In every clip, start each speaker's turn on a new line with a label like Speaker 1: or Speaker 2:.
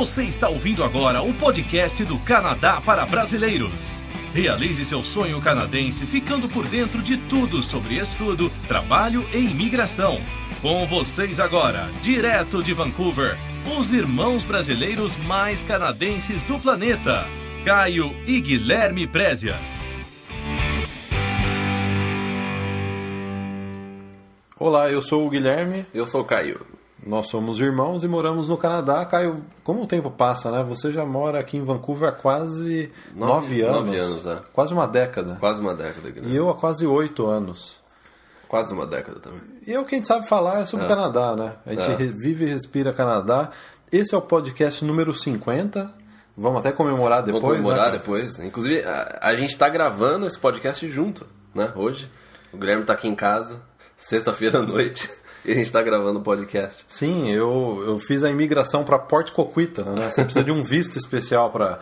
Speaker 1: Você está ouvindo agora o podcast do Canadá para Brasileiros. Realize seu sonho canadense ficando por dentro de tudo sobre estudo, trabalho e imigração. Com vocês agora, direto de Vancouver, os irmãos brasileiros mais canadenses do planeta, Caio e Guilherme Prezia.
Speaker 2: Olá, eu sou o Guilherme.
Speaker 3: Eu sou o Caio.
Speaker 2: Nós somos irmãos e moramos no Canadá. Caio, como o tempo passa, né? Você já mora aqui em Vancouver há quase 9 anos.
Speaker 3: 9 anos, é.
Speaker 2: Quase uma década.
Speaker 3: Quase uma década, Guilherme.
Speaker 2: E eu há quase 8 anos.
Speaker 3: Quase uma década também.
Speaker 2: E o que a gente sabe falar é sobre o Canadá, né? A gente vive e respira Canadá. Esse é o podcast número 50. Vamos até comemorar depois.
Speaker 3: Vamos comemorar,
Speaker 2: né,
Speaker 3: depois. Inclusive, a gente está gravando esse podcast junto, né? Hoje. O Guilherme está aqui em casa, sexta-feira à noite. E a gente está gravando o podcast.
Speaker 2: Sim, eu fiz a imigração para Port Coquitlam, né? Você precisa de um visto especial para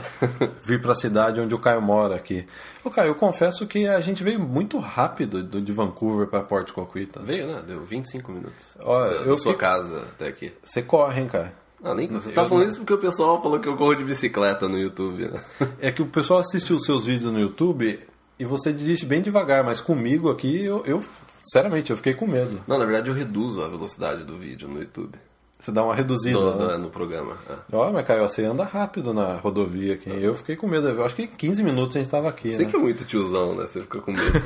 Speaker 2: vir para a cidade onde o Caio mora aqui. Ô Caio, eu confesso que a gente veio muito rápido de Vancouver para Port Coquitlam.
Speaker 3: Veio, né? Deu 25 minutos.
Speaker 2: Da
Speaker 3: sua casa até aqui.
Speaker 2: Você corre, hein, Caio?
Speaker 3: Ah, nem você está falando isso porque o pessoal falou que eu corro de bicicleta no YouTube, né?
Speaker 2: É que o pessoal assistiu os seus vídeos no YouTube e você dirige bem devagar, mas comigo aqui sinceramente, eu fiquei com medo.
Speaker 3: Não, na verdade eu reduzo a velocidade do vídeo no YouTube.
Speaker 2: Você dá uma reduzida
Speaker 3: no programa.
Speaker 2: Ó, mas Caio, você anda rápido na rodovia aqui. Eu fiquei com medo. Eu acho que em 15 minutos a gente estava aqui,
Speaker 3: Você
Speaker 2: né?
Speaker 3: que é muito tiozão, né? Você fica com medo.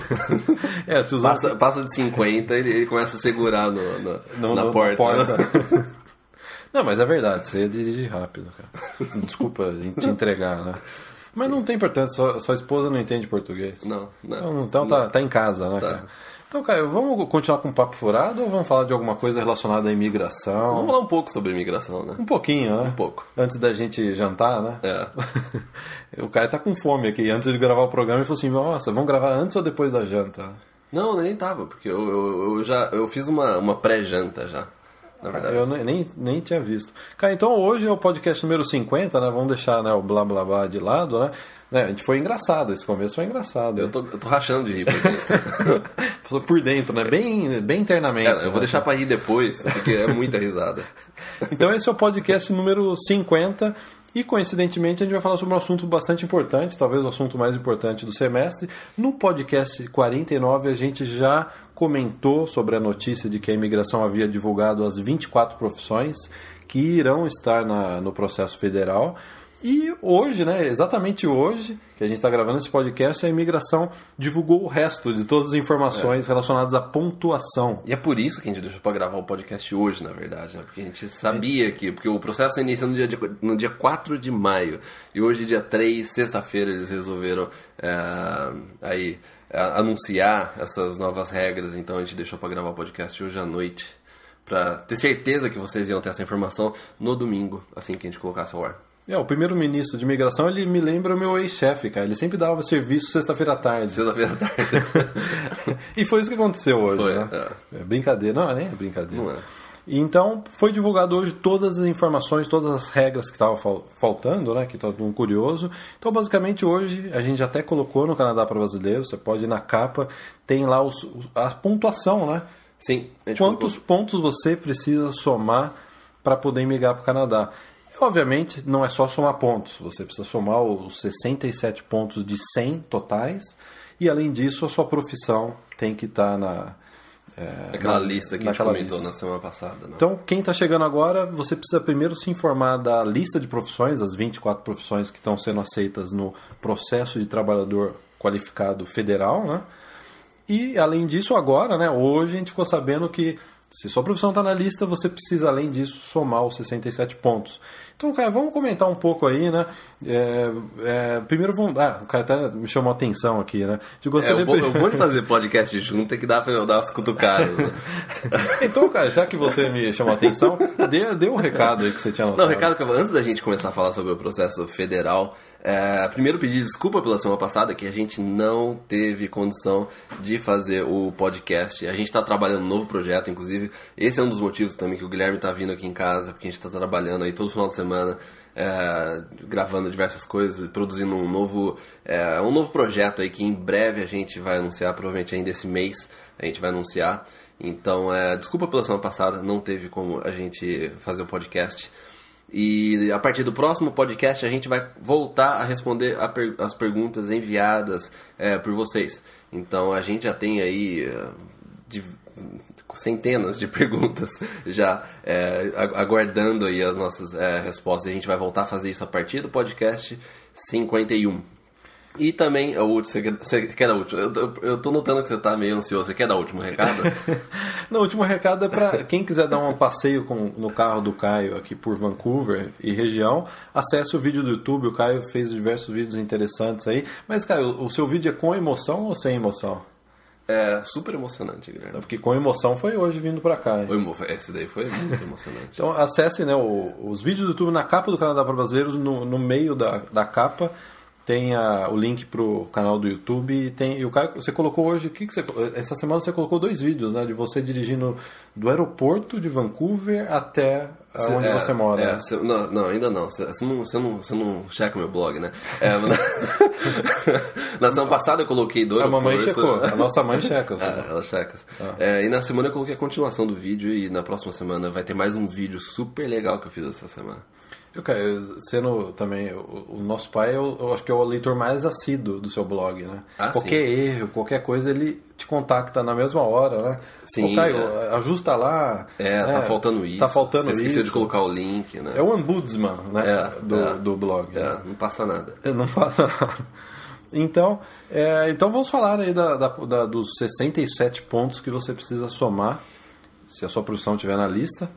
Speaker 2: Tiozão...
Speaker 3: Passa de 50 ele começa a segurar na porta.
Speaker 2: Né? Não, mas é verdade. Você dirige rápido, cara. Desculpa te entregar, né? Mas não tem importância. Sua esposa não entende português.
Speaker 3: Não.
Speaker 2: Então tá em casa, né, cara? Então, Caio, vamos continuar com o papo furado ou vamos falar de alguma coisa relacionada à imigração?
Speaker 3: Vamos falar um pouco sobre imigração, né?
Speaker 2: Um pouquinho, né?
Speaker 3: Um pouco.
Speaker 2: Antes da gente jantar, né?
Speaker 3: É.
Speaker 2: O Caio tá com fome aqui. Antes de gravar o programa, ele falou assim, nossa, vamos gravar antes ou depois da janta?
Speaker 3: Não, nem tava, porque eu fiz uma pré-janta já, na verdade.
Speaker 2: Eu nem tinha visto. Caio, então hoje é o podcast número 50, né? Vamos deixar, né, o blá blá blá de lado, né? A gente foi engraçado, esse começo foi engraçado.
Speaker 3: Eu tô rachando de rir por dentro.
Speaker 2: Por dentro, né? Bem internamente.
Speaker 3: Cara, eu vou deixar pra rir depois, porque é muita risada.
Speaker 2: Então esse é o podcast número 50 e coincidentemente a gente vai falar sobre um assunto bastante importante, talvez o assunto mais importante do semestre. No podcast 49 a gente já comentou sobre a notícia de que a imigração havia divulgado as 24 profissões que irão estar no processo federal. E hoje, né, exatamente hoje, que a gente está gravando esse podcast, a imigração divulgou o resto de todas as informações relacionadas à pontuação.
Speaker 3: E é por isso que a gente deixou para gravar o podcast hoje, na verdade, né? Porque a gente sabia porque o processo inicia no dia 4 de maio. E hoje, dia 3, sexta-feira, eles resolveram anunciar essas novas regras. Então a gente deixou para gravar o podcast hoje à noite, para ter certeza que vocês iam ter essa informação no domingo, assim que a gente colocasse ao ar.
Speaker 2: O primeiro-ministro de imigração, ele me lembra o meu ex-chefe, cara. Ele sempre dava serviço sexta-feira à tarde.
Speaker 3: Sexta-feira à tarde.
Speaker 2: E foi isso que aconteceu hoje,
Speaker 3: foi,
Speaker 2: né? É brincadeira. Não, nem é brincadeira.
Speaker 3: Não é.
Speaker 2: Então, foi divulgado hoje todas as informações, todas as regras que estavam faltando, né? Que está todo mundo curioso. Então, basicamente, hoje, a gente até colocou no Canadá para Brasileiros. Você pode ir na capa, tem lá a pontuação, né?
Speaker 3: Sim.
Speaker 2: Quantos pontos você precisa somar para poder migrar para o Canadá? Obviamente, não é só somar pontos. Você precisa somar os 67 pontos de 100 totais. E, além disso, a sua profissão tem que estar
Speaker 3: aquela lista que a gente comentou na semana passada. Né?
Speaker 2: Então, quem está chegando agora, você precisa primeiro se informar da lista de profissões, as 24 profissões que estão sendo aceitas no processo de trabalhador qualificado federal, né? E, além disso, agora, né, hoje a gente ficou sabendo que se sua profissão está na lista, você precisa, além disso, somar os 67 pontos. Então, Caio, vamos comentar um pouco aí, né? Primeiro, o Caio até me chamou a atenção aqui, né?
Speaker 3: O bom de fazer podcast junto é que dá para eu dar umas cutucadas. Né?
Speaker 2: Então, Caio, já que você me chamou a atenção, dê um recado aí que você tinha anotado.
Speaker 3: Não, o recado que antes da gente começar a falar sobre o processo federal, primeiro pedir desculpa pela semana passada, que a gente não teve condição de fazer o podcast. A gente está trabalhando um novo projeto, inclusive, esse é um dos motivos também que o Guilherme está vindo aqui em casa, porque a gente está trabalhando aí todo final de semana, gravando diversas coisas, produzindo um novo projeto aí que em breve a gente vai anunciar, provavelmente ainda esse mês a gente vai anunciar. Então, desculpa pela semana passada, não teve como a gente fazer o podcast. E a partir do próximo podcast a gente vai voltar a responder as perguntas enviadas por vocês. Então a gente já tem aí centenas de perguntas já aguardando aí as nossas respostas. A gente vai voltar a fazer isso a partir do podcast 51. E também, você quer dar o último? Eu tô notando que você tá meio ansioso. Você quer dar o último recado?
Speaker 2: Não, o último recado é para quem quiser dar um passeio no carro do Caio aqui por Vancouver e região, acesse o vídeo do YouTube. O Caio fez diversos vídeos interessantes aí. Mas, Caio, o seu vídeo é com emoção ou sem emoção?
Speaker 3: É super emocionante, Guilherme.
Speaker 2: Porque com emoção foi hoje vindo pra cá.
Speaker 3: Esse daí foi muito emocionante.
Speaker 2: Então acesse, né, os vídeos do YouTube na capa do Canadá para Brasileiros, no meio da capa. Tem o link pro canal do YouTube e o Caio, você colocou hoje, essa semana você colocou 2 vídeos, né, de você dirigindo do aeroporto de Vancouver até onde você mora.
Speaker 3: Não, ainda não. Você não checa meu blog, né? Na semana passada eu coloquei do aeroporto.
Speaker 2: A mamãe checou, a nossa mãe checa.
Speaker 3: Ela checa. E na semana eu coloquei a continuação do vídeo e na próxima semana vai ter mais um vídeo super legal que eu fiz essa semana.
Speaker 2: Sendo também o nosso pai, eu acho que é o leitor mais assíduo do seu blog, né? Qualquer erro, qualquer coisa, ele te contacta na mesma hora, né?
Speaker 3: Sim.
Speaker 2: Caio, ajusta lá.
Speaker 3: Tá faltando isso. Você esqueceu de colocar o link, né?
Speaker 2: É o ombudsman, né? Do blog.
Speaker 3: Não passa nada.
Speaker 2: Não passa nada. Então vamos falar aí dos 67 pontos que você precisa somar, se a sua profissão estiver na lista.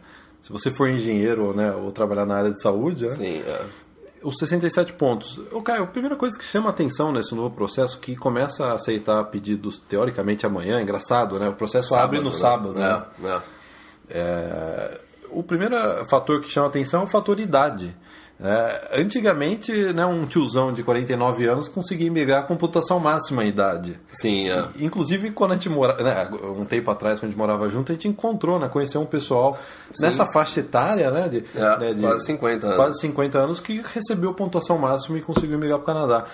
Speaker 2: Se você for engenheiro, né, ou trabalhar na área de saúde, né?
Speaker 3: Sim,
Speaker 2: Os 67 pontos. Caio, a primeira coisa que chama atenção nesse novo processo, que começa a aceitar pedidos teoricamente amanhã, engraçado, né? O processo abre no sábado. Né? O primeiro fator que chama atenção é o fator idade. Antigamente, né, um tiozão de 49 anos conseguia migrar a computação máxima em idade.
Speaker 3: Sim,
Speaker 2: Inclusive, quando a gente morava, né, um tempo atrás, quando a gente morava junto, a gente encontrou, né, conheceu um pessoal nessa faixa etária, né, de
Speaker 3: quase 50 anos.
Speaker 2: Quase 50 anos, que recebeu pontuação máxima e conseguiu migrar para o Canadá.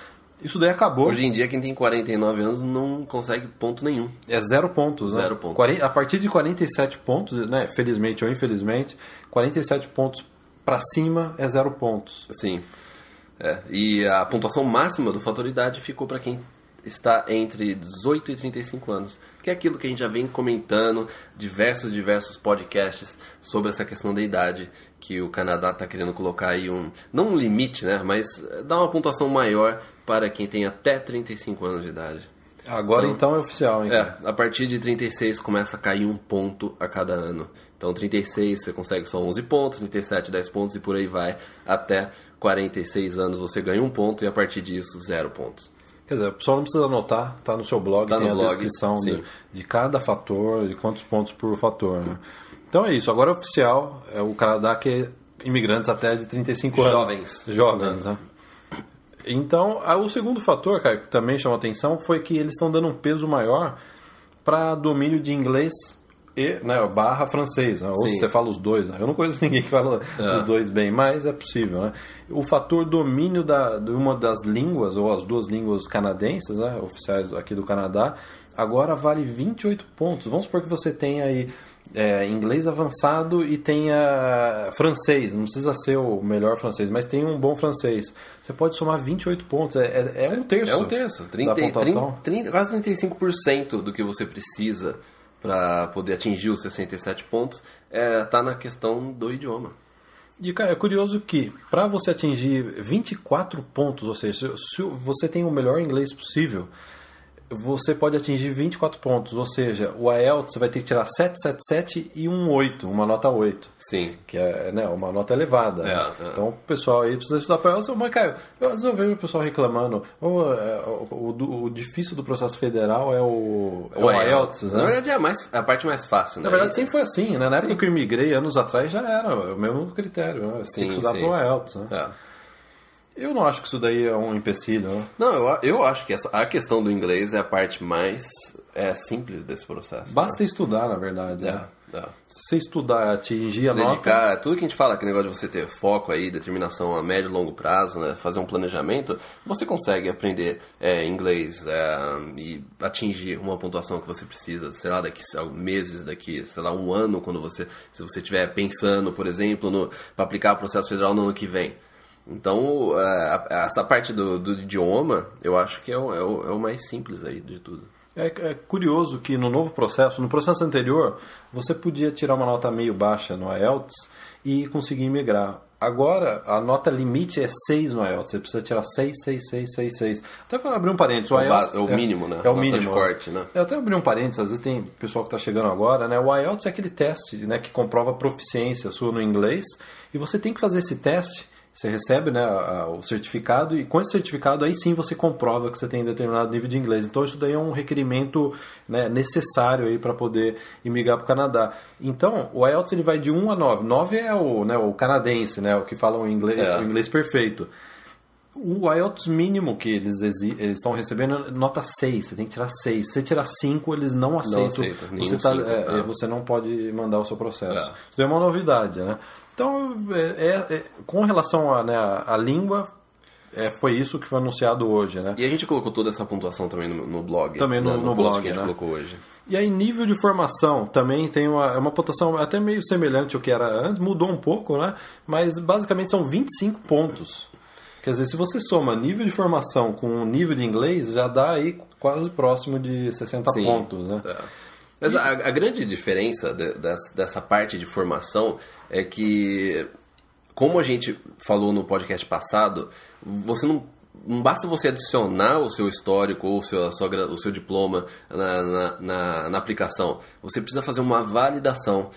Speaker 2: Isso daí acabou.
Speaker 3: Hoje em dia, quem tem 49 anos não consegue ponto nenhum.
Speaker 2: É 0 pontos, né?
Speaker 3: 0 pontos.
Speaker 2: A partir de 47 pontos, né, felizmente ou infelizmente, 47 pontos para cima é 0 pontos.
Speaker 3: Sim. E a pontuação máxima do fator idade ficou para quem está entre 18 e 35 anos. Que é aquilo que a gente já vem comentando, diversos podcasts sobre essa questão da idade, que o Canadá está querendo colocar aí não um limite, né, mas dar uma pontuação maior para quem tem até 35 anos de idade.
Speaker 2: Agora então é oficial, hein?
Speaker 3: A partir de 36 começa a cair 1 ponto a cada ano. Então 36 você consegue só 11 pontos, 37 10 pontos e por aí vai. Até 46 anos você ganha 1 ponto e a partir disso 0 pontos.
Speaker 2: Quer dizer, o pessoal não precisa anotar, tá no seu blog, tem a descrição de cada fator, de quantos pontos por fator, né? Então é isso, agora é oficial, o Canadá quer imigrantes até de 35 anos. Jovens, né? Então, o segundo fator, cara, que também chamou atenção, foi que eles estão dando um peso maior para domínio de inglês e, né, / francês, né? Ou se você fala os dois, né? Eu não conheço ninguém que fala os dois bem, mas é possível, né? O fator domínio de uma das línguas, ou as 2 línguas canadenses, né, oficiais aqui do Canadá, agora vale 28 pontos. Vamos supor que você tenha aí inglês avançado e tenha francês, não precisa ser o melhor francês, mas tem um bom francês. Você pode somar 28 pontos, é um terço.
Speaker 3: É um terço,
Speaker 2: da pontuação.
Speaker 3: Quase 35% do que você precisa para poder atingir os 67 pontos está na questão do idioma.
Speaker 2: E, cara, é curioso que para você atingir 24 pontos, ou seja, se você tem o melhor inglês possível, você pode atingir 24 pontos, ou seja, o IELTS você vai ter que tirar 777 e um 8, uma nota 8.
Speaker 3: Sim.
Speaker 2: Que é, né, uma nota elevada. Então o pessoal aí precisa estudar para IELTS. Mas, Caio, às vezes eu vejo o pessoal reclamando, o difícil do processo federal é o IELTS, né?
Speaker 3: Na verdade é a parte mais fácil, né?
Speaker 2: Na verdade sempre foi assim, né? Na época que eu imigrei, anos atrás, já era o mesmo critério, né? Você tem que estudar para o IELTS, né? Eu não acho que isso daí é um empecilho, né?
Speaker 3: Não, eu acho que a questão do inglês é a parte mais simples desse processo.
Speaker 2: Basta estudar, na verdade. Se você estudar, atingir a nota...
Speaker 3: dedicar, tudo que a gente fala, que negócio de você ter foco aí, determinação a médio e longo prazo, né, fazer um planejamento, você consegue aprender inglês e atingir uma pontuação que você precisa, sei lá, daqui meses, daqui, sei lá, um ano, se você estiver pensando, por exemplo, para aplicar o processo federal no ano que vem. Então, essa parte do idioma, eu acho que é o mais simples aí de tudo.
Speaker 2: É curioso que no novo processo, no processo anterior, você podia tirar uma nota meio baixa no IELTS e conseguir migrar. Agora, a nota limite é 6 no IELTS. Você precisa tirar 6. Até para abrir um parênteses.
Speaker 3: É o mínimo, né?
Speaker 2: É o
Speaker 3: nota
Speaker 2: mínimo.
Speaker 3: De corte, né?
Speaker 2: Eu até abrir um parênteses. Às vezes tem pessoal que está chegando agora, né? O IELTS é aquele teste, né, que comprova a proficiência sua no inglês. E você tem que fazer esse teste. Você recebe, né, o certificado e com esse certificado aí sim você comprova que você tem determinado nível de inglês. Então isso daí é um requerimento, né, necessário aí para poder migrar para o Canadá. Então o IELTS ele vai de 1 a 9. 9 é o canadense, né, o que falam o inglês perfeito. O IELTS mínimo que eles estão recebendo é nota 6, você tem que tirar 6. Se você tirar 5, eles não aceitam. Você não pode mandar o seu processo. Isso é uma novidade, né? Então, com relação à língua, foi isso que foi anunciado hoje, né?
Speaker 3: E a gente colocou toda essa pontuação também no blog.
Speaker 2: Também no blog,
Speaker 3: que a gente
Speaker 2: né?
Speaker 3: colocou hoje.
Speaker 2: E aí, nível de formação também tem uma pontuação até meio semelhante ao que era antes, mudou um pouco, né? Mas basicamente são 25 pontos. Quer dizer, se você soma nível de formação com nível de inglês, já dá aí quase próximo de 60 pontos, né?
Speaker 3: Mas a grande diferença dessa parte de formação é que, como a gente falou no podcast passado, você não basta você adicionar o seu histórico ou o seu diploma na aplicação. Você precisa fazer uma validação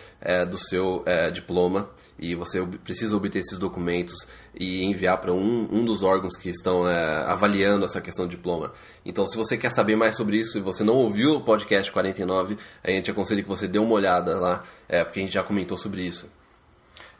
Speaker 3: do seu diploma e você precisa obter esses documentos e enviar para um dos órgãos que estão avaliando essa questão do diploma. Então, se você quer saber mais sobre isso e você não ouviu o podcast 49, a gente aconselha que você dê uma olhada lá, porque a gente já comentou sobre isso.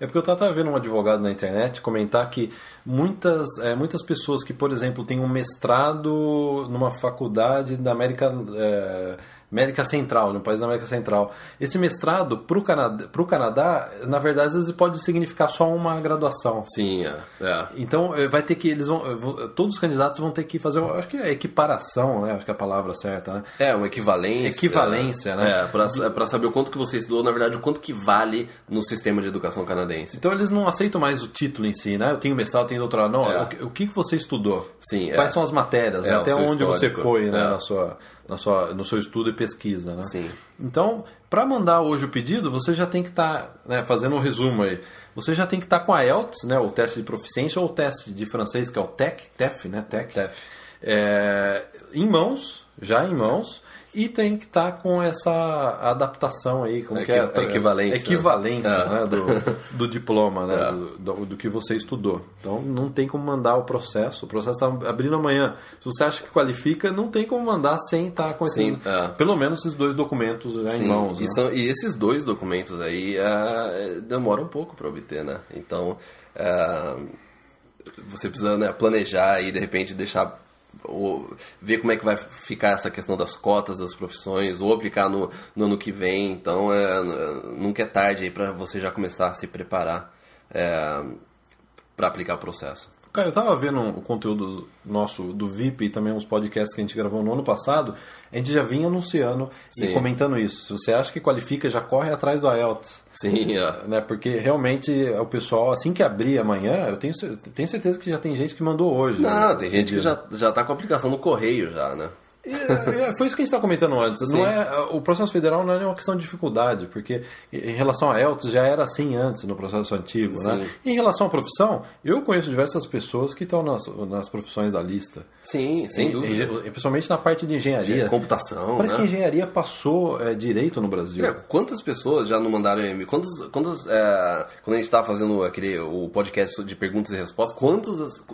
Speaker 2: É porque eu estava vendo um advogado na internet comentar que muitas pessoas que, por exemplo, têm um mestrado numa faculdade da América Central, no país da América Central, esse mestrado para o Canadá, na verdade, às vezes pode significar só uma graduação.
Speaker 3: Sim,
Speaker 2: Então, vai ter que todos os candidatos vão ter que fazer, acho que é equiparação, né? Acho que é a palavra certa, né?
Speaker 3: Uma equivalência.
Speaker 2: Equivalência, né?
Speaker 3: Para saber o quanto que você estudou, na verdade, o quanto que vale no sistema de educação canadense.
Speaker 2: Então, eles não aceitam mais o título em si, né? Eu tenho mestrado, eu tenho doutorado. Não, o que você estudou?
Speaker 3: Sim,
Speaker 2: Quais são as matérias? Até onde você foi, né? No seu estudo e pesquisa, né?
Speaker 3: Sim.
Speaker 2: Então, para mandar hoje o pedido, você já tem que estar, né, fazendo um resumo aí, você já tem que estar com a IELTS, né, o teste de proficiência, ou o teste de francês, que é o TEF, né, TEF. Em mãos, e tem que estar com essa adaptação aí, como equivalência né, do diploma, né, do que você estudou. Então não tem como mandar o processo está abrindo amanhã. Se você acha que qualifica, não tem como mandar sem estar com pelo menos esses 2 documentos em mãos.
Speaker 3: E esses 2 documentos aí demoram um pouco para obter, né? Então você precisa, né, planejar e de repente deixar ver como é que vai ficar essa questão das cotas das profissões, ou aplicar no ano que vem. Então nunca é tarde para você já começar a se preparar para aplicar o processo.
Speaker 2: Cara, eu estava vendo o conteúdo nosso do VIP e também uns podcasts que a gente gravou no ano passado. A gente já vinha anunciando e comentando isso. Se você acha que qualifica, já corre atrás do IELTS.
Speaker 3: Sim,
Speaker 2: né? Porque realmente o pessoal, assim que abrir amanhã, eu tenho certeza que já tem gente que mandou hoje.
Speaker 3: Não,
Speaker 2: né?
Speaker 3: Tem gente que já está com a aplicação no correio já, né?
Speaker 2: Foi isso que a gente está comentando antes. O processo federal não é uma questão de dificuldade, porque em relação a IELTS já era assim antes no processo antigo. Né? E em relação à profissão, eu conheço diversas pessoas que estão nas profissões da lista.
Speaker 3: Sim, sem dúvida.
Speaker 2: Principalmente na parte de engenharia.
Speaker 3: Computação.
Speaker 2: Parece que a engenharia passou direito no Brasil.
Speaker 3: Quantas pessoas já não mandaram e-mail? Quando a gente estava fazendo o podcast de perguntas e respostas,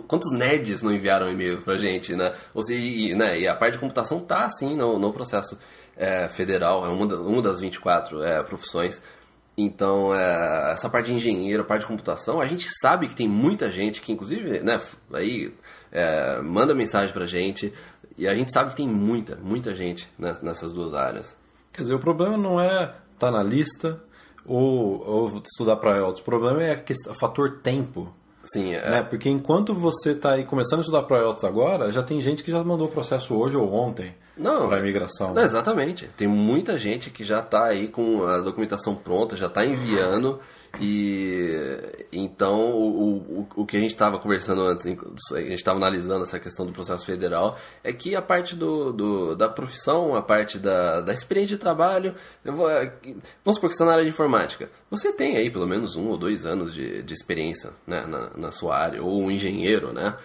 Speaker 3: quantos nerds não enviaram e-mail pra gente, né? E a parte de computação está assim no processo federal, é uma das 24 profissões. Então, essa parte de engenheiro, a parte de computação, a gente sabe que tem muita gente que, inclusive, né, aí manda mensagem pra gente, e a gente sabe que tem muita gente nessas 2 áreas.
Speaker 2: Quer dizer, o problema não é estar na lista, ou estudar para IELTS. O problema é o fator tempo.
Speaker 3: Sim,
Speaker 2: né? Porque enquanto você está aí começando a estudar para IELTS agora, já tem gente que já mandou o processo hoje ou ontem para a imigração.
Speaker 3: Não, exatamente. Tem muita gente que já está aí com a documentação pronta, já está enviando. E então o que a gente estava conversando antes, a gente estava analisando essa questão do processo federal, é que a parte da profissão, a parte da experiência de trabalho, vamos supor que você está na área de informática, você tem aí pelo menos 1 ou 2 anos de experiência, né, na sua área, ou um engenheiro, né?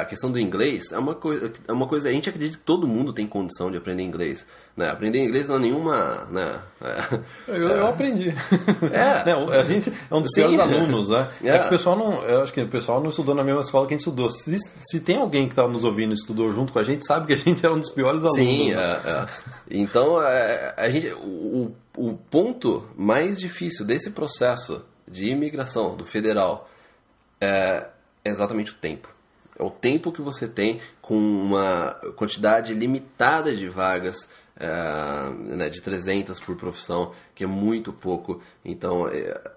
Speaker 3: A questão do inglês é uma coisa, a gente acredita que todo mundo tem condição de aprender inglês, né? Aprender inglês não é nenhuma, né?
Speaker 2: Eu aprendi. A gente é um dos piores alunos, né? É que o pessoal eu acho que o pessoal não estudou na mesma escola que a gente estudou. Se tem alguém que está nos ouvindo e estudou junto com a gente, sabe que a gente é um dos piores alunos.
Speaker 3: Sim,
Speaker 2: né?
Speaker 3: Então a gente, o ponto mais difícil desse processo de imigração do federal é exatamente o tempo. É o tempo que você tem com uma quantidade limitada de vagas, né, de 300 por profissão, que é muito pouco. Então,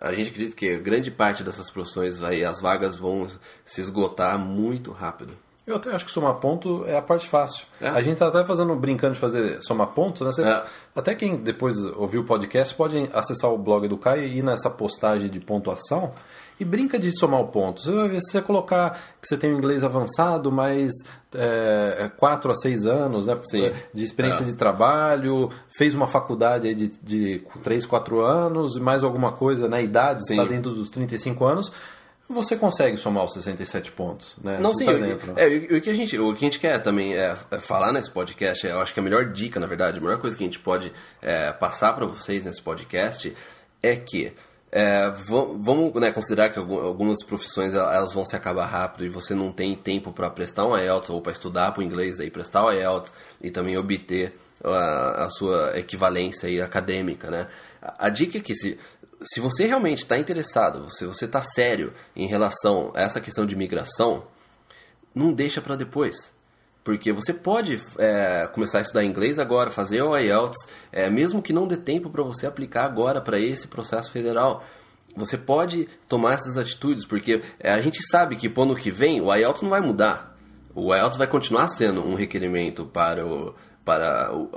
Speaker 3: a gente acredita que grande parte dessas profissões, as vagas vão se esgotar muito rápido.
Speaker 2: Eu até acho que somar ponto é a parte fácil. A gente está até brincando de fazer somar pontos, né? Até quem depois ouviu o podcast pode acessar o blog do Caio e ir nessa postagem de pontuação e brinca de somar o ponto. Você vai ver, se você colocar que você tem um inglês avançado, mais 4 a 6 anos, né, de experiência de trabalho, fez uma faculdade aí de 3, 4 anos, mais alguma coisa na idade, você está dentro dos 35 anos, você consegue somar os 67 pontos. Né?
Speaker 3: Não,
Speaker 2: você
Speaker 3: sim.
Speaker 2: Tá dentro,
Speaker 3: o que a gente quer também falar nesse podcast, eu acho que a melhor dica, na verdade, a melhor coisa que a gente pode passar para vocês nesse podcast é que vamos, né, considerar que algumas profissões elas vão se acabar rápido e você não tem tempo para prestar um IELTS ou para estudar para o inglês, aí prestar o IELTS e também obter a sua equivalência aí acadêmica, né? A dica é que se você realmente está interessado, se você está sério em relação a essa questão de imigração, não deixa para depois. Porque você pode começar a estudar inglês agora, fazer o IELTS, mesmo que não dê tempo para você aplicar agora para esse processo federal. Você pode tomar essas atitudes, porque a gente sabe que pro ano que vem o IELTS não vai mudar. O IELTS vai continuar sendo um requerimento para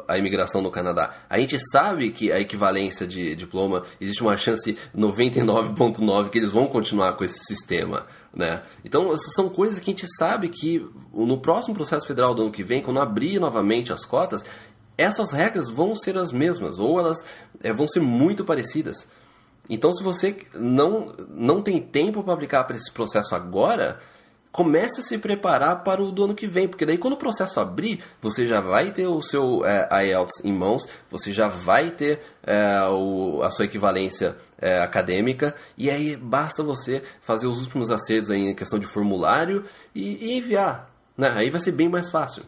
Speaker 3: a imigração no Canadá. A gente sabe que a equivalência de diploma, existe uma chance 99,9% que eles vão continuar com esse sistema, né? Então, são coisas que a gente sabe que no próximo processo federal do ano que vem, quando abrir novamente as cotas, essas regras vão ser as mesmas, ou elas vão ser muito parecidas. Então, se você não tem tempo para aplicar para esse processo agora, comece a se preparar para o do ano que vem, porque daí quando o processo abrir, você já vai ter o seu IELTS em mãos, você já vai ter a sua equivalência acadêmica, e aí basta você fazer os últimos acertos aí em questão de formulário e enviar, né? Aí vai ser bem mais fácil.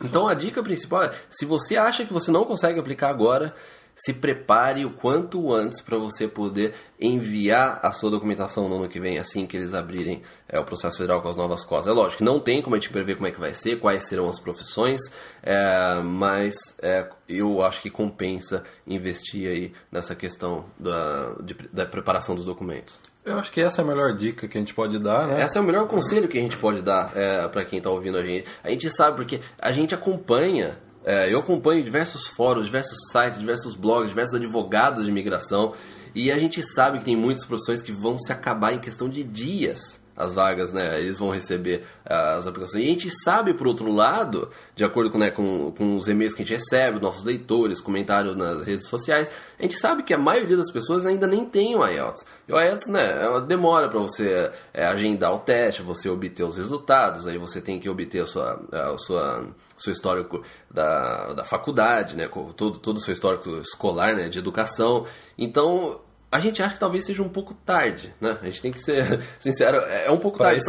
Speaker 3: Então a dica principal é, se você acha que você não consegue aplicar agora, se prepare o quanto antes para você poder enviar a sua documentação no ano que vem, assim que eles abrirem o processo federal com as novas cotas. É lógico que não tem como a gente prever como é que vai ser, quais serão as profissões, mas eu acho que compensa investir aí nessa questão da preparação dos documentos.
Speaker 2: Eu acho que essa é a melhor dica que a gente pode dar, né?
Speaker 3: Esse é o melhor conselho que a gente pode dar para quem está ouvindo a gente. A gente sabe porque a gente acompanha... eu acompanho diversos fóruns, diversos sites, diversos blogs, diversos advogados de imigração, e a gente sabe que tem muitas profissões que vão se acabar em questão de dias. As vagas, né? Eles vão receber as aplicações. E a gente sabe, por outro lado, de acordo com os e-mails que a gente recebe, nossos leitores, comentários nas redes sociais, a gente sabe que a maioria das pessoas ainda nem tem o IELTS. E o IELTS, né, demora para você agendar o teste, você obter os resultados, aí você tem que obter o seu histórico da faculdade, né, todo o seu histórico escolar, né, de educação. Então, a gente acha que talvez seja um pouco tarde, né? A gente tem que ser sincero, é um pouco tarde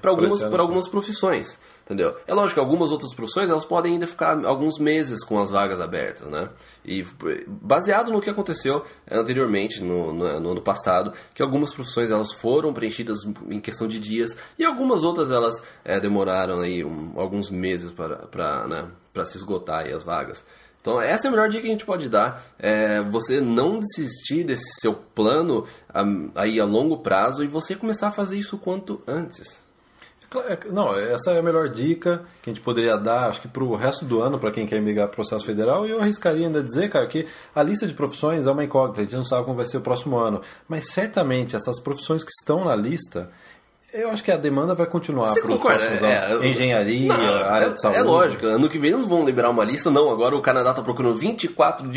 Speaker 3: para algumas profissões, entendeu? É lógico que algumas outras profissões elas podem ainda ficar alguns meses com as vagas abertas, né? E baseado no que aconteceu anteriormente, no ano passado, que algumas profissões elas foram preenchidas em questão de dias e algumas outras elas demoraram aí alguns meses para se esgotar aí as vagas. Então essa é a melhor dica que a gente pode dar, você não desistir desse seu plano aí a longo prazo e você começar a fazer isso quanto antes.
Speaker 2: Não, essa é a melhor dica que a gente poderia dar, acho que para o resto do ano, para quem quer migrar para o processo federal. E eu arriscaria ainda dizer, cara, que a lista de profissões é uma incógnita, a gente não sabe como vai ser o próximo ano. Mas certamente essas profissões que estão na lista, eu acho que a demanda vai continuar para os próximos anos. Engenharia, área de saúde.
Speaker 3: É lógico, ano que vem eles vão liberar uma lista, não, agora o Canadá está procurando 24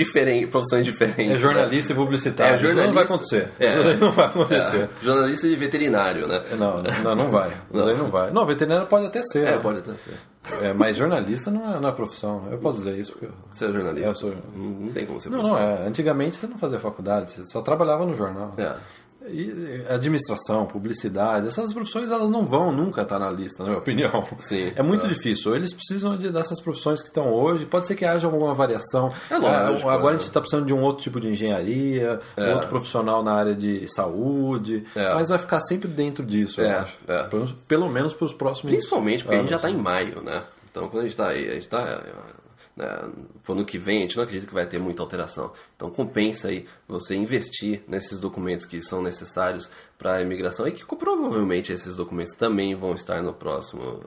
Speaker 3: profissões diferentes.
Speaker 2: É jornalista e publicitário, isso não vai acontecer. Não vai acontecer.
Speaker 3: Jornalista e veterinário, né?
Speaker 2: Não vai. Não vai. Não, veterinário pode até ser. Né?
Speaker 3: Pode até ser.
Speaker 2: Mas jornalista não é profissão. Eu posso dizer isso.
Speaker 3: Você é jornalista? Não tem como ser
Speaker 2: profissão. Antigamente você não fazia faculdade, você só trabalhava no jornal. E administração, publicidade, essas profissões elas não vão nunca estar na lista, na minha opinião.
Speaker 3: Sim,
Speaker 2: é muito difícil. Eles precisam dessas profissões que estão hoje. Pode ser que haja alguma variação.
Speaker 3: Lógico,
Speaker 2: agora a gente está precisando de um outro tipo de engenharia, outro profissional na área de saúde, mas vai ficar sempre dentro disso, eu acho. Pelo menos para os próximos.
Speaker 3: Principalmente porque a gente já está em maio, né? Então quando a gente está aí, a gente está... Pro ano que vem, a gente não acredita que vai ter muita alteração. Então compensa aí você investir nesses documentos que são necessários para a imigração e que provavelmente esses documentos também vão estar no próximo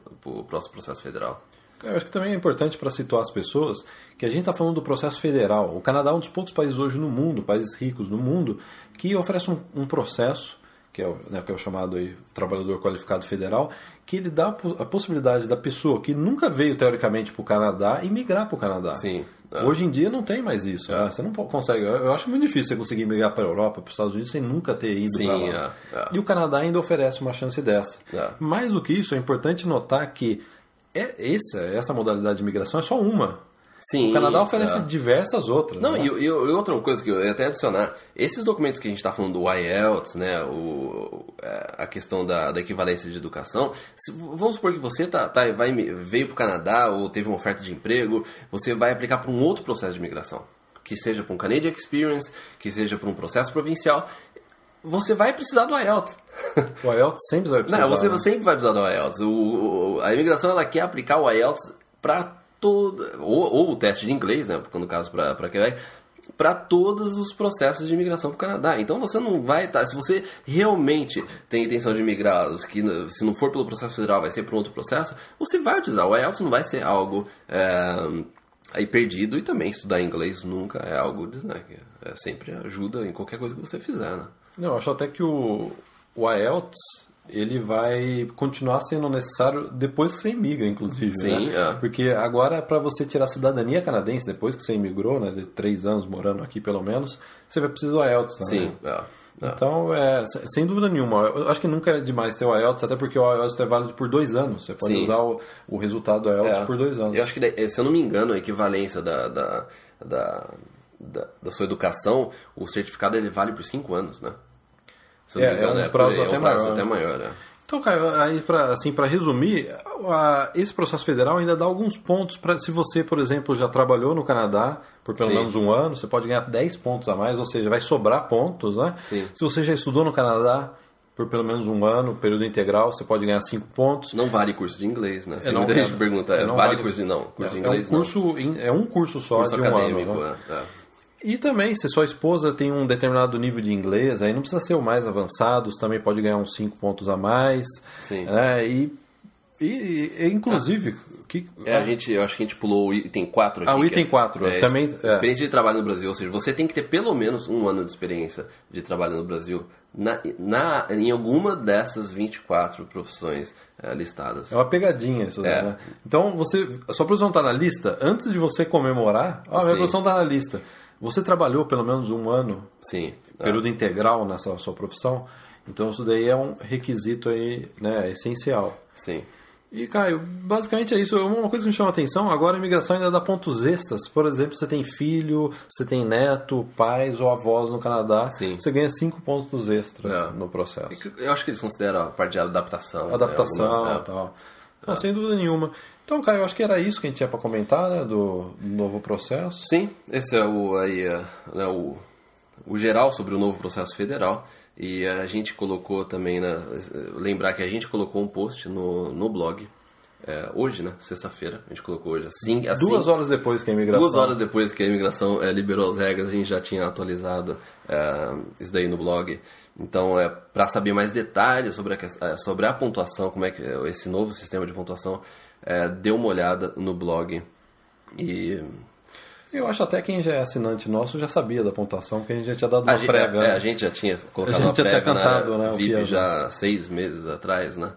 Speaker 3: processo federal.
Speaker 2: Eu acho que também é importante para situar as pessoas que a gente está falando do processo federal. O Canadá é um dos poucos países hoje no mundo, países ricos no mundo, que oferece um processo, que é o chamado aí, trabalhador qualificado federal, que ele dá a possibilidade da pessoa que nunca veio teoricamente para o Canadá e migrar para o Canadá.
Speaker 3: Sim.
Speaker 2: Hoje em dia não tem mais isso. Né? Você não consegue. Eu acho muito difícil você conseguir migrar para a Europa, para os Estados Unidos, sem nunca ter ido para lá. E o Canadá ainda oferece uma chance dessa. Mais do que isso, é importante notar que essa modalidade de imigração é só uma.
Speaker 3: Sim,
Speaker 2: o Canadá oferece diversas outras.
Speaker 3: Não,
Speaker 2: né?
Speaker 3: e outra coisa que eu ia até adicionar, esses documentos que a gente está falando do IELTS, né, a questão da equivalência de educação, vamos supor que você veio para o Canadá ou teve uma oferta de emprego, você vai aplicar para um outro processo de imigração, que seja para um Canadian Experience, que seja para um processo provincial, você vai precisar do IELTS.
Speaker 2: O IELTS sempre vai precisar.
Speaker 3: Não, você sempre vai precisar do IELTS. A imigração ela quer aplicar o IELTS para ou o teste de inglês, né, no caso para Quebec, para todos os processos de imigração para o Canadá. Então você não vai estar... Se você realmente tem a intenção de migrar, se não for pelo processo federal, vai ser para um outro processo, você vai utilizar. O IELTS não vai ser algo aí perdido, e também estudar inglês nunca é algo... Né, sempre ajuda em qualquer coisa que você fizer. Né?
Speaker 2: Não, eu acho até que o IELTS... ele vai continuar sendo necessário depois que você imigra, inclusive.
Speaker 3: Sim,
Speaker 2: né? Porque agora, para você tirar a cidadania canadense, depois que você imigrou, né, de 3 anos morando aqui pelo menos, você vai precisar do IELTS. Né?
Speaker 3: Sim,
Speaker 2: Então, sem dúvida nenhuma. Eu acho que nunca é demais ter o IELTS, até porque o IELTS é válido por 2 anos. Você pode usar o resultado do IELTS por 2 anos.
Speaker 3: Eu acho que, se eu não me engano, a equivalência da sua educação, o certificado ele vale por 5 anos, né?
Speaker 2: Um prazo até maior.
Speaker 3: Né?
Speaker 2: Então, Caio, aí para resumir, esse processo federal ainda dá alguns pontos para se você, por exemplo, já trabalhou no Canadá por pelo menos 1 ano, você pode ganhar 10 pontos a mais, ou seja, vai sobrar pontos, né?
Speaker 3: Sim.
Speaker 2: Se você já estudou no Canadá por pelo menos 1 ano, período integral, você pode ganhar 5 pontos.
Speaker 3: Não vale curso de inglês, né? Tem muita gente que pergunta, vale curso de inglês?
Speaker 2: É um curso só
Speaker 3: curso
Speaker 2: de 1
Speaker 3: acadêmico,
Speaker 2: ano. Né? E também, se sua esposa tem um determinado nível de inglês, aí não precisa ser o mais avançado, você também pode ganhar uns 5 pontos a mais.
Speaker 3: Sim.
Speaker 2: Né? E inclusive...
Speaker 3: eu acho que a gente pulou o item 4 aqui.
Speaker 2: O item 4.
Speaker 3: Experiência de trabalho no Brasil, ou seja, você tem que ter pelo menos 1 ano de experiência de trabalho no Brasil em alguma dessas 24 profissões listadas.
Speaker 2: É uma pegadinha isso, né? Então, só para você não estar na lista, antes de você comemorar, minha profissão está na lista. Você trabalhou pelo menos 1 ano, período integral nessa sua profissão, então isso daí é um requisito aí, né, essencial.
Speaker 3: Sim.
Speaker 2: E, Caio, basicamente é isso. Uma coisa que me chama a atenção, agora a imigração ainda dá pontos extras. Por exemplo, você tem filho, você tem neto, pais ou avós no Canadá, você ganha 5 pontos extras no processo.
Speaker 3: Eu acho que eles consideram a parte de adaptação.
Speaker 2: Adaptação e tal. Não, sem dúvida nenhuma. Então, Caio, eu acho que era isso que a gente tinha para comentar, né, do novo processo.
Speaker 3: Sim, esse é o geral sobre o novo processo federal. E a gente colocou também, lembrar que a gente colocou um post no blog hoje, né? Sexta-feira, a gente colocou hoje. Assim,
Speaker 2: 2 horas depois que a imigração...
Speaker 3: 2 horas depois que a imigração liberou as regras, a gente já tinha atualizado isso daí no blog. Então, para saber mais detalhes sobre a pontuação, como é que esse novo sistema de pontuação, dê uma olhada no blog. E...
Speaker 2: eu acho até quem já é assinante nosso já sabia da pontuação, porque a gente já tinha dado uma prega.
Speaker 3: A gente já tinha colocado uma prega,
Speaker 2: tinha cantado, né,
Speaker 3: VIP já 6 meses atrás, né?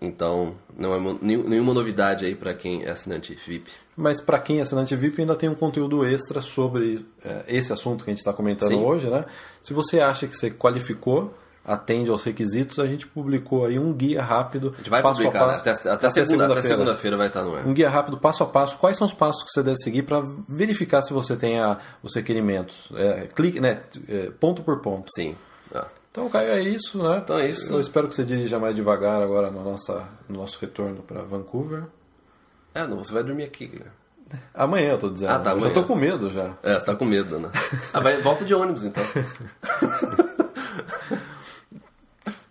Speaker 3: Então, não é nenhuma novidade aí para quem é assinante VIP.
Speaker 2: Mas para quem é assinante VIP ainda tem um conteúdo extra sobre esse assunto que a gente está comentando
Speaker 3: Sim.
Speaker 2: hoje, né? Se você acha que você qualificou, atende aos requisitos, a gente publicou aí um guia rápido.
Speaker 3: A gente vai
Speaker 2: passo
Speaker 3: publicar,
Speaker 2: a passo,
Speaker 3: né? Até segunda-feira vai estar no ar.
Speaker 2: Um guia rápido, passo a passo. Quais são os passos que você deve seguir para verificar se você tem os requerimentos? Clique, né? Ponto por ponto.
Speaker 3: Sim.
Speaker 2: Então, Caio, é isso, né?
Speaker 3: Então é isso.
Speaker 2: Eu espero que você dirija mais devagar agora no nosso retorno para Vancouver.
Speaker 3: Não, você vai dormir aqui, Guilherme.
Speaker 2: Amanhã eu tô dizendo.
Speaker 3: Tá,
Speaker 2: eu
Speaker 3: amanhã.
Speaker 2: já tô com medo já.
Speaker 3: Você tá com medo, né? Volta de ônibus, então.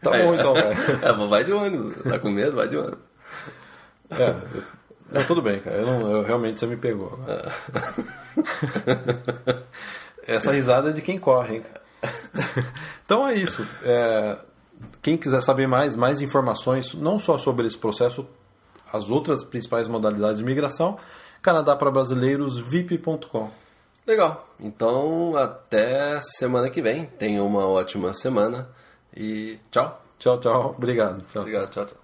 Speaker 2: Tá bom, então, velho.
Speaker 3: Vai de ônibus. Tá com medo? Vai de ônibus.
Speaker 2: Tudo bem, cara. Realmente você me pegou agora. Essa risada é de quem corre, hein, cara. Então é isso. Quem quiser saber mais informações, não só sobre esse processo, as outras principais modalidades de imigração, canadaprabrasileirosvip.com.
Speaker 3: Legal. Então, até semana que vem. Tenha uma ótima semana e tchau.
Speaker 2: Tchau, tchau. Obrigado. Tchau.
Speaker 3: Obrigado, tchau, tchau.